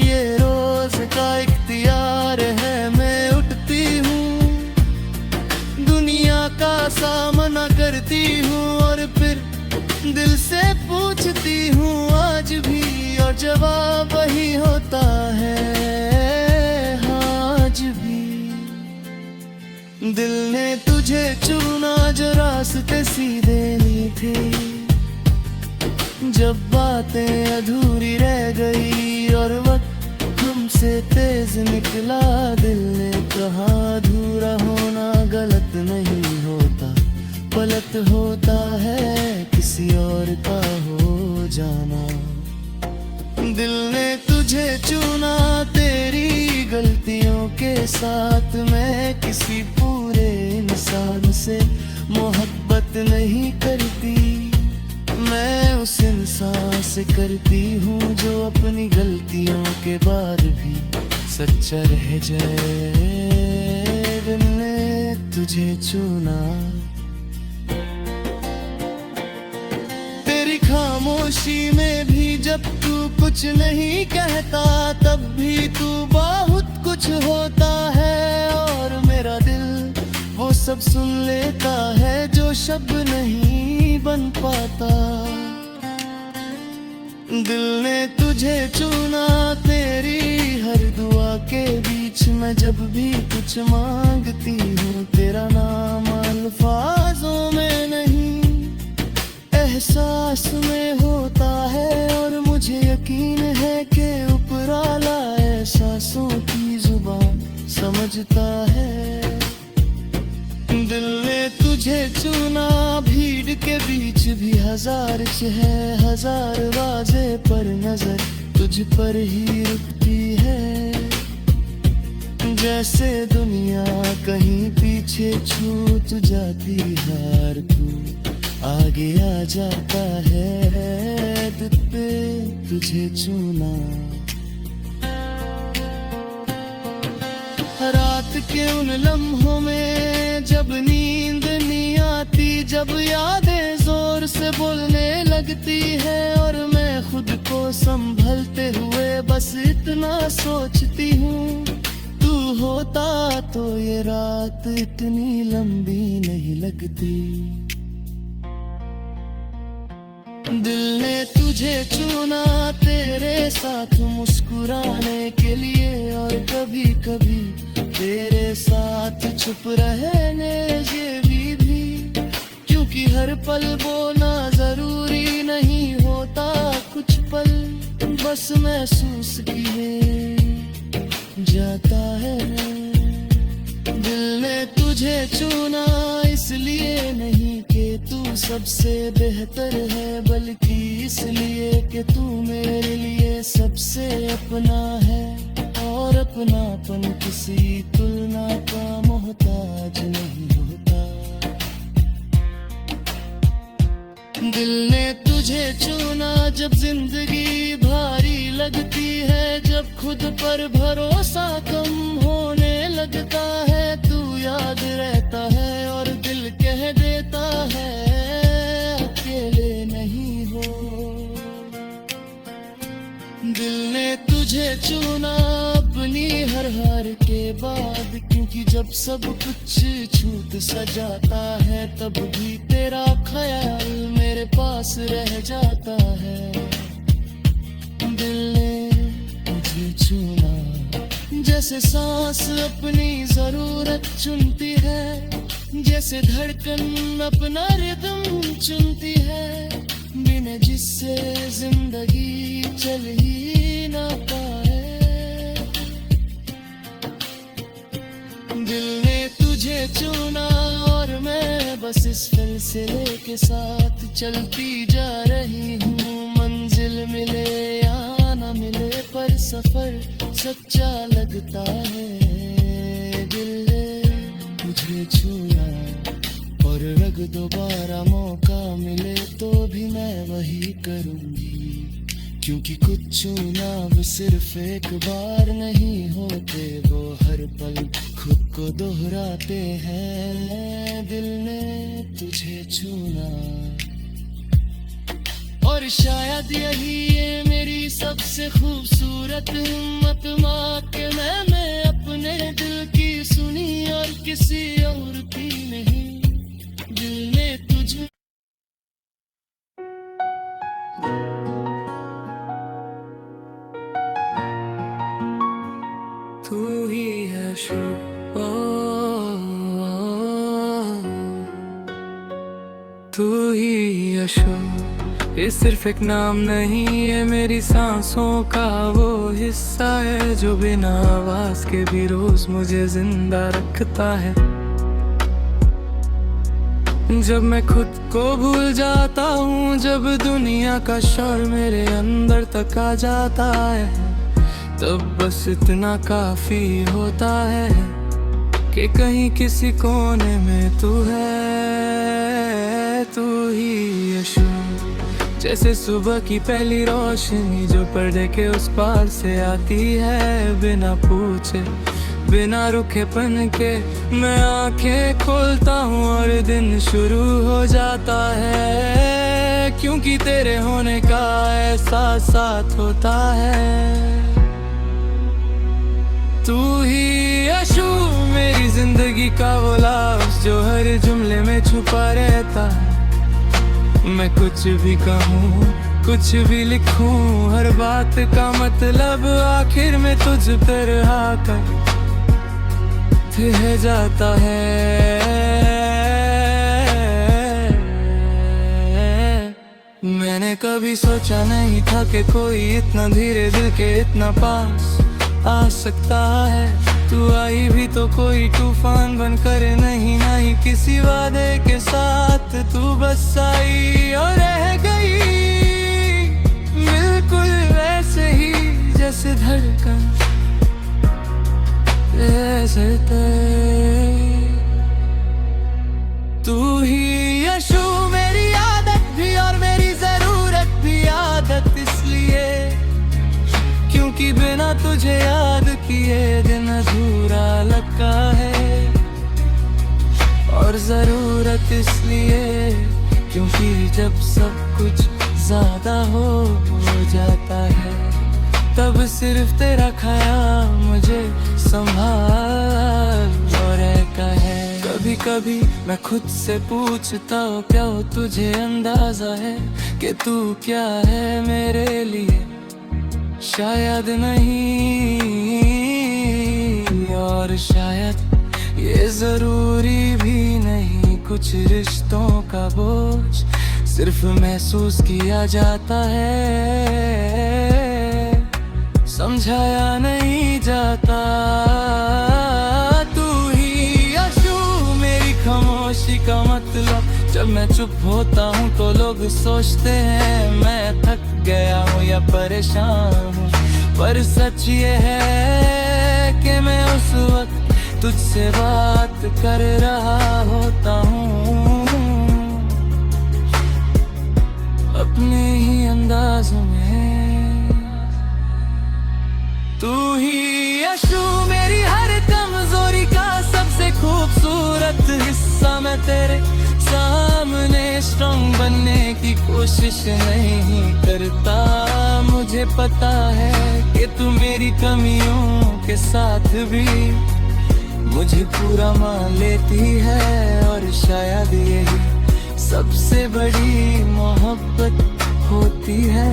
ये रोज का इख्तियार है। मैं उठती हूँ, दुनिया का सामना करती हूँ और फिर दिल से पूछती हूँ आज भी, और जवाब वही होता है आज भी। दिल ने तुझे चुना जो रास्ते सीधे नहीं थे, जब बातें अधूरी रह गई और वक्त हमसे तेज निकला। दिल ने कहा अधूरा होना गलत नहीं होता, गलत होता है किसी और का हो जाना। दिल ने तुझे चुना तेरी गलतियों के साथ, मैं किसी पूरे इंसान से मोहब्बत नहीं करती। मैं उस इंसान से करती हूँ जो अपनी गलतियों के बाद भी सच्चा रह जाए। दिल ने तुझे चुना, तेरी खामोशी में भी जब तू कुछ नहीं कहता, तब भी तू बहुत कुछ होता है। और मेरा दिल वो सब सुन लेता है जो शब्द नहीं बन पाता। दिल ने तुझे चुना तेरी हर दुआ के बीच में, जब भी कुछ मांगती हूँ तेरा नाम अल्फाजों में नहीं एहसास में होता है। और मुझे यकीन है कि उपराला एहसासों की जुबान समझता है। दिल ने तुझे चुना भीड़ के बीच भी हजार है, हजार वाजे पर नजर तुझ पर ही रुकती है। जैसे दुनिया कहीं पीछे छूट जाती है, तू आगे आ जाता है। तुझ पे तुझे चुना, रात रात के उन लम्हों में जब नींद नहीं आती, जब यादें जोर से बोलने लगती है और मैं खुद को संभलते हुए बस इतना सोचती हूँ, तू होता तो ये रात इतनी लंबी नहीं लगती। दिल ने तुझे चुना तेरे साथ मुस्कुराने के लिए, और कभी कभी तेरे साथ चुप रहने ये भी, क्योंकि हर पल बोलना जरूरी नहीं होता, कुछ पल बस महसूस किए जाता है। दिल ने तुझे चुना इसलिए नहीं कि तू सबसे बेहतर है, बल्कि इसलिए कि तू मेरे लिए सबसे अपना है, और अपनापन किसी तुलना का मोहताज नहीं होता। दिल ने तुझे चुना जब जिंदगी भारी लगती है, जब खुद पर भरोसा कम होने लगता है, तू याद रहता है और दिल कह देता है अकेले नहीं हो। दिल ने तुझे चुना अपनी हर हार के बाद, क्योंकि जब सब कुछ छूट सा जाता है, तब भी तेरा ख्याल मेरे पास रह जाता है। दिल ने तुझे चुना जैसे सांस अपनी जरूरत चुनती है, जैसे धड़कन अपना रिदम चुनती है, बिना जिससे जिंदगी चल ही ना पाए। दिल ने तुझे चुना और मैं बस इस सिलसिले के साथ चलती जा रही हूँ, मंजिल मिले या ना मिले पर सफर सच्चा लगता है। दिल ने तुझे छूना और अगर दोबारा मौका मिले तो भी मैं वही करूँगी, क्योंकि कुछ चुना वो सिर्फ एक बार नहीं होते, वो हर पल खुद को दोहराते हैं। दिल ने तुझे चुना और शायद यही है मेरी सबसे खूबसूरत हिम्मत, माँ के मैं अपने दिल की सुनी और किसी और की नहीं। दिल ने तुझे तू ही है तू ही यशो, ये सिर्फ एक नाम नहीं है, मेरी सांसों का वो हिस्सा है जो बिना आवाज के भी रोज मुझे जिंदा रखता है। जब मैं खुद को भूल जाता हूँ, जब दुनिया का शोर मेरे अंदर तक आ जाता है, तब बस इतना काफी होता है कि कहीं किसी कोने में तू है। तू ही यशु, जैसे सुबह की पहली रोशनी जो पर्दे के उस पार से आती है, बिना पूछे बिना रुकेपन के मैं आंखें खोलता हूँ और दिन शुरू हो जाता है, क्योंकि तेरे होने का एहसास साथ होता है। तू ही यशु, मेरी जिंदगी का वो लफ्ज़ जो हर जुमले में छुपा रहता है। मैं कुछ भी कहूँ, कुछ भी लिखूं, हर बात का मतलब आखिर में तुझ पर आकर रह जाता है। मैंने कभी सोचा नहीं था कि कोई इतना धीरे दिल के इतना पास आ सकता है। तू आई भी तो कोई तूफान बनकर नहीं, नहीं किसी वादे के साथ तू बस आई और रह गई, बिल्कुल वैसे ही जैसे धड़कन ऐसे तू ही यशु, मेरी आदत भी और मेरी जरूरत भी आदत इसलिए क्योंकि बिना तुझे याद किए दिन अधूरा लगता है, और जरूरत इसलिए क्योंकि जब सब कुछ ज्यादा हो जाता है, तब सिर्फ तेरा ख्याल मुझे संभाल और रहता है। कभी कभी मैं खुद से पूछता हूँ, क्या हो तुझे अंदाजा है कि तू क्या है मेरे लिए? शायद नहीं, और शायद ये जरूरी भी नहीं। कुछ रिश्तों का बोझ सिर्फ महसूस किया जाता है, समझाया नहीं जाता। तू ही आंसू मेरी खामोशी का मतलब। जब मैं चुप होता हूँ तो लोग सोचते हैं मैं थक गया हूँ या परेशान हूँ, पर सच ये है कि मैं उस वक्त तुझसे बात कर रहा होता हूँ, अपने ही अंदाज़ों में। तू ही आंसू मेरी हर कमजोरी का सबसे खूबसूरत हिस्सा। मैं तेरे सामने स्ट्रॉन्ग बनने की कोशिश नहीं करता। मुझे पता है कि तू मेरी कमियों के साथ भी मुझे पूरा मान लेती है, और शायद यही सबसे बड़ी मोहब्बत होती है।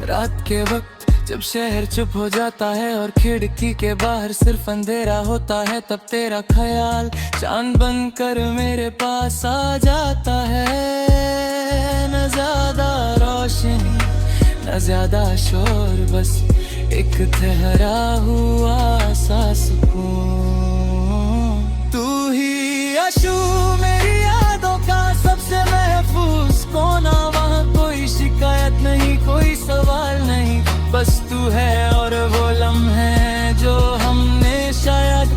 रात के वक्त जब शहर चुप हो जाता है और खिड़की के बाहर सिर्फ अंधेरा होता है, तब तेरा ख्याल चांद बनकर मेरे पास आ जाता है। न ज्यादा रोशनी न ज्यादा शोर, बस एक ठहरा हुआ सा सुकून। तू ही आंसू मेरी यादों का सबसे महफूज कोना। वहाँ कोई शिकायत नहीं, कोई सवाल नहीं, बस तू है और वो लम्हे जो हमने शायद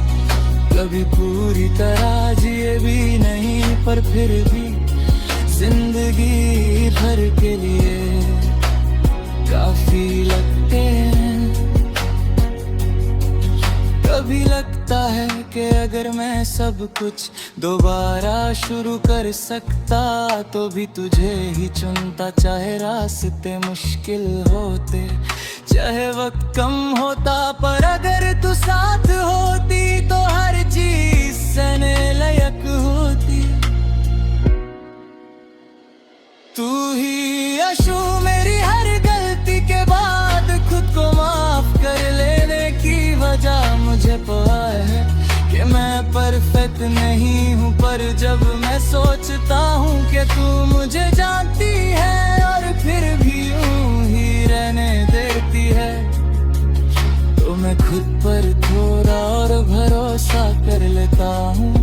कभी पूरी तरह जिए भी नहीं, पर फिर भी जिंदगी भर के लिए काफी लगते हैं। कभी लगता है कि अगर मैं सब कुछ दोबारा शुरू कर सकता तो भी तुझे ही चुनता, चाहे रास्ते मुश्किल होते, चाहे वक्त कम होता, पर अगर तू साथ होती तो हर चीज सहने लायक होती। तू ही आंसू मेरी हर गलती के बाद खुद को माफ कर लेने की वजह। मुझे पता है कि मैं परफेक्ट नहीं हूँ, पर जब मैं सोचता हूँ कि तू मुझे जानती है और फिर भी यूं ही रहने देती है, तो मैं खुद पर थोड़ा और भरोसा कर लेता हूँ।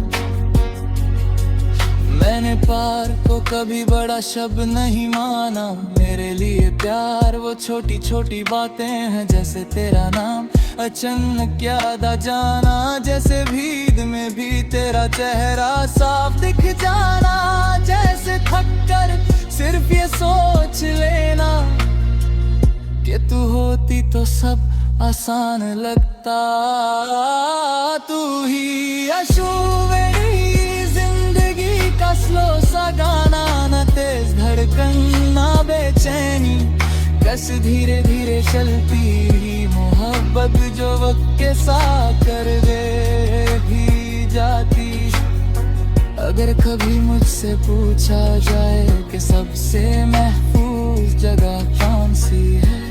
मैंने प्यार को कभी बड़ा शब्द नहीं माना, मेरे लिए प्यार वो छोटी छोटी बातें हैं, जैसे तेरा नाम अचानक याद आ जाना, जैसे भीड़ में भी तेरा चेहरा साफ दिख जाना, जैसे थक कर सिर्फ ये सोच लेना कि तू होती तो सब आसान लगता। तू ही आंसू मेरी जिंदगी का स्लो सा गाना, न तेज धड़कन ना बेचैनी, बस धीरे धीरे चलती मोहब्बत जो वक्त के साथ कर दे भी जाती। अगर कभी मुझसे पूछा जाए कि सबसे महफूज जगह कौन सी है,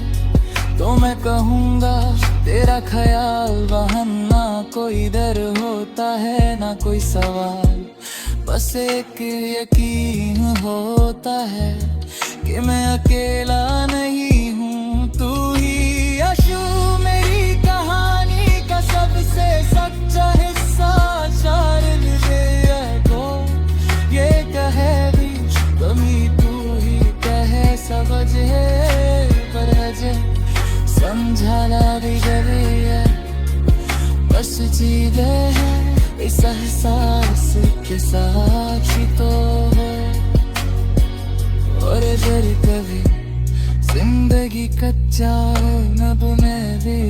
तो मैं कहूँगा तेरा ख्याल। वहाँ ना कोई डर होता है ना कोई सवाल, बस एक यकीन होता है कि मैं अकेला नहीं हूँ। तू ही आंसू मेरी कहानी का सबसे सच्चा हिस्सा, चार लिखे को ये कहे भी कमी तू ही कहे समझ है, पर अजे समझाना भी जरूरी है, बस चीज़े है इस एहसास के साथ ही तो है। और अगर कभी जिंदगी कच्चा नब में भी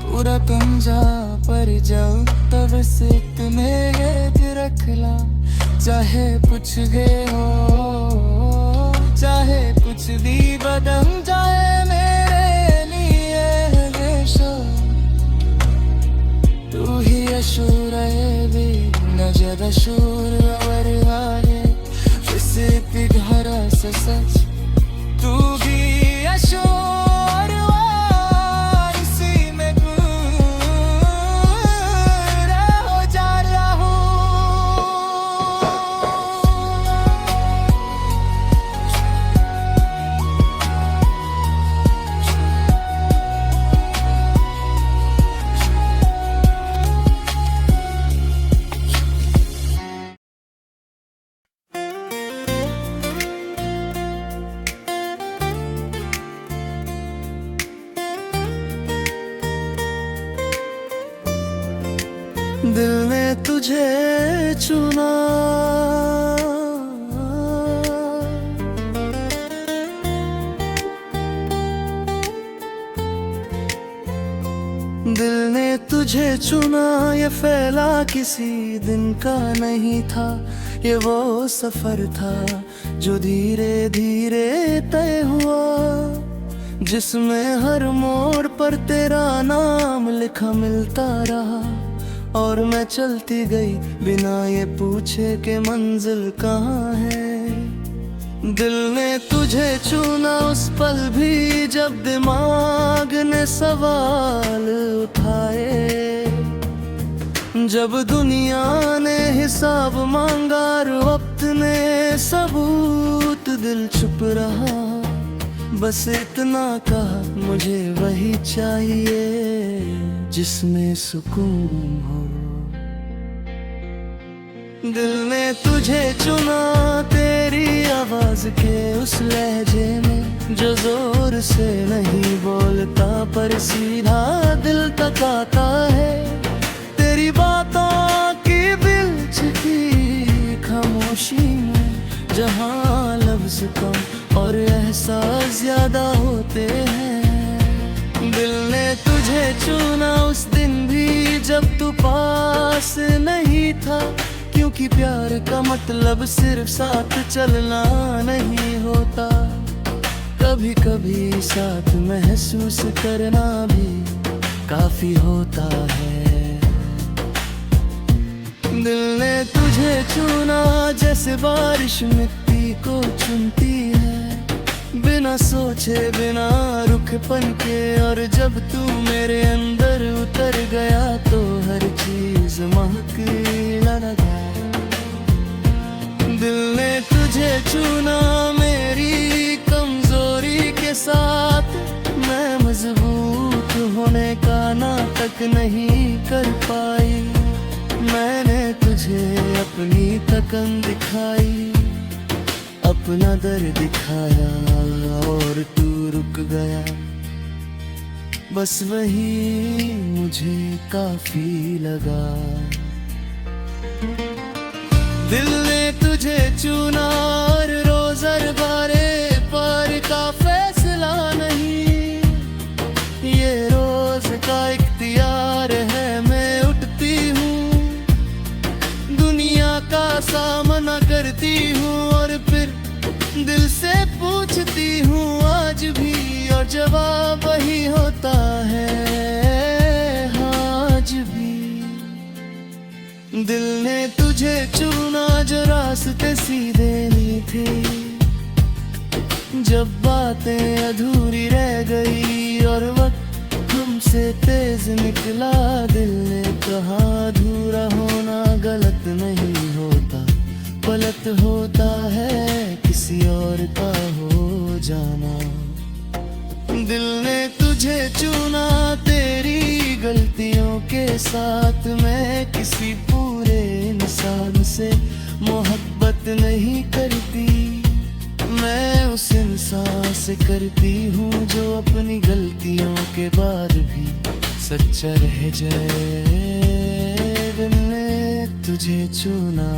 पूरा पंजा पर जाऊं तब से तुम्हें ये रखला। चाहे कुछ गए हो, चाहे कुछ भी बदल जाए मेरे लिए हमेशा तू ही अशूर है भी नजर अशूर और आगे किसी पिघरा से सच तू भी अशूर इसी में पूरा हो जा रहा हूँ। दिल ने तुझे चुना, दिल ने तुझे चुना। ये फैला किसी दिन का नहीं था, ये वो सफर था जो धीरे धीरे तय हुआ, जिसमें हर मोड़ पर तेरा नाम लिखा मिलता रहा। और मैं चलती गई बिना ये पूछे कि मंजिल कहाँ है। दिल ने तुझे चुना उस पल भी जब दिमाग ने सवाल उठाए, जब दुनिया ने हिसाब मांगा और वक्त ने सबूत दिल चुप रहा। बस इतना कहा मुझे वही चाहिए जिसमें सुकून हो। दिल ने तुझे चुना तेरी आवाज के उस लहजे में जो जोर से नहीं बोलता पर सीधा दिल तक आता है। तेरी बातों की दिलचस्पी खामोशी में जहाँ लफ्ज कम और एहसास ज्यादा होते हैं। दिल ने तुझे चुना उस दिन भी जब तू पास नहीं था, क्योंकि प्यार का मतलब सिर्फ साथ चलना नहीं होता। कभी कभी साथ महसूस करना भी काफी होता है। दिल ने तुझे चुना जैसे बारिश मिट्टी को चुनती है, बिना सोचे बिना रुखपन के। और जब तू मेरे अंदर उतर गया तो हर चीज महकने लगा। दिल ने तुझे चुना मेरी कमजोरी के साथ, मैं मजबूत होने का नाटक नहीं कर पाई। मैंने तुझे अपनी थकन दिखाई, अपना दर्द दिखाया और तू रुक गया। बस वही मुझे काफी लगा। दिल ने तुझे चुना और रोज बारे पर का फैसला नहीं, ये रोज का इख्तियार है। मैं उठती हूँ दुनिया का सामना करती हूँ और फिर दिल से पूछती हूँ आज भी, और जवाब वही होता है आज भी। दिल ने तुझे चुना जो रास्ते सीधे नहीं थे, जब बातें अधूरी रह गई और वक्त हमसे तेज निकला। दिल ने कहा अधूरा होना गलत नहीं होता, गलत होता है किसी और का हो जाना। दिल ने तुझे चुना तेरी गलतियों के साथ, मैं किसी पूरे इंसान से मोहब्बत नहीं करती। मैं उस इंसान से करती हूँ जो अपनी गलतियों के बाद भी सच्चा रह जाए। दिल ने तुझे चुना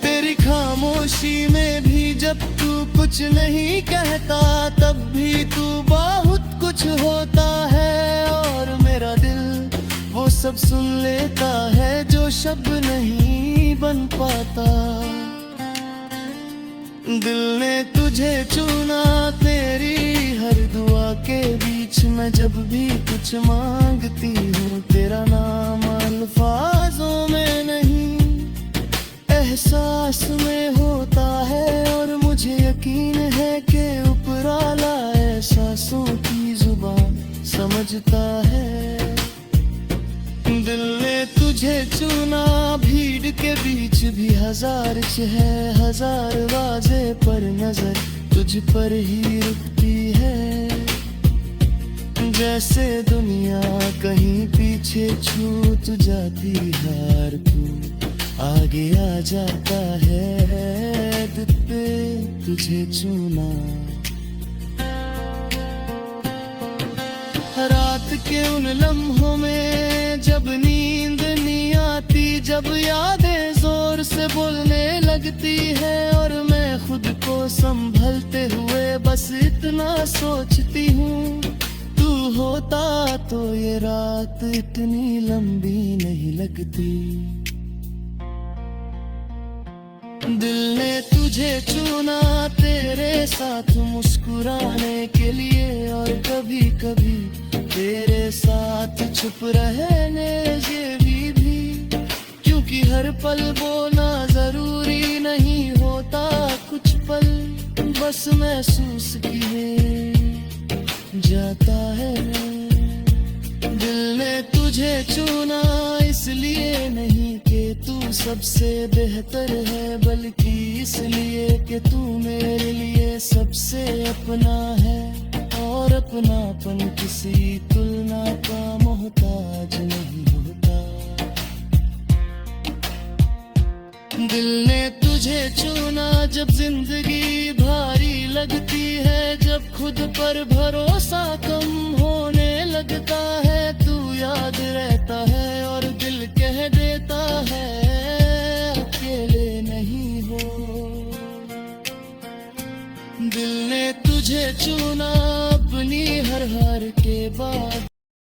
तेरी खामोशी में भी जब तू कुछ नहीं कहता, तब भी तू बहुत कुछ होता है। और मेरा दिल वो सब सुन लेता है जो शब्द नहीं बन पाता। दिल ने तुझे चुना, तेरी हर दुआ के बीच में जब भी कुछ मांगती हूँ, तेरा नाम अल्फाजों में नहीं एहसास में होता है। और मुझे यकीन है कि उपराला एहसासों की जुबान समझता है। दिल ने तुझे चुना, भीड़ के बीच भी हजार है, हजार वाजे पर नजर तुझ पर ही रुकती है। जैसे दुनिया कहीं पीछे छूट जाती, हार तू आगे आ जाता है। दिल पे तुझे चुना, रात के उन लम्हों में जब नींद नहीं आती, जब यादें जोर से बोलने लगती है, और मैं खुद को संभलते हुए बस इतना सोचती हूँ, तू होता तो ये रात इतनी लंबी नहीं लगती। दिल ने तुझे चुना, तेरे साथ मुस्कुराने के लिए, और कभी कभी तेरे साथ चुप रहने ये भी, क्योंकि हर पल बोलना जरूरी नहीं होता। कुछ पल बस महसूस किए जाता है। दिल ने तुझे चुना इसलिए नहीं कि तू सबसे बेहतर है, बल्कि इसलिए कि तू मेरे लिए सबसे अपना है। और अपनापन किसी तुलना का मोहताज नहीं होता। दिल ने तुझे चुना जब जिंदगी भारी लगती है, जब खुद पर भरोसा कम होने लगता है, तू याद रहता है और दिल कह देता है अकेले नहीं हो। दिल ने तुझे चुना अपनी हर हार के बाद।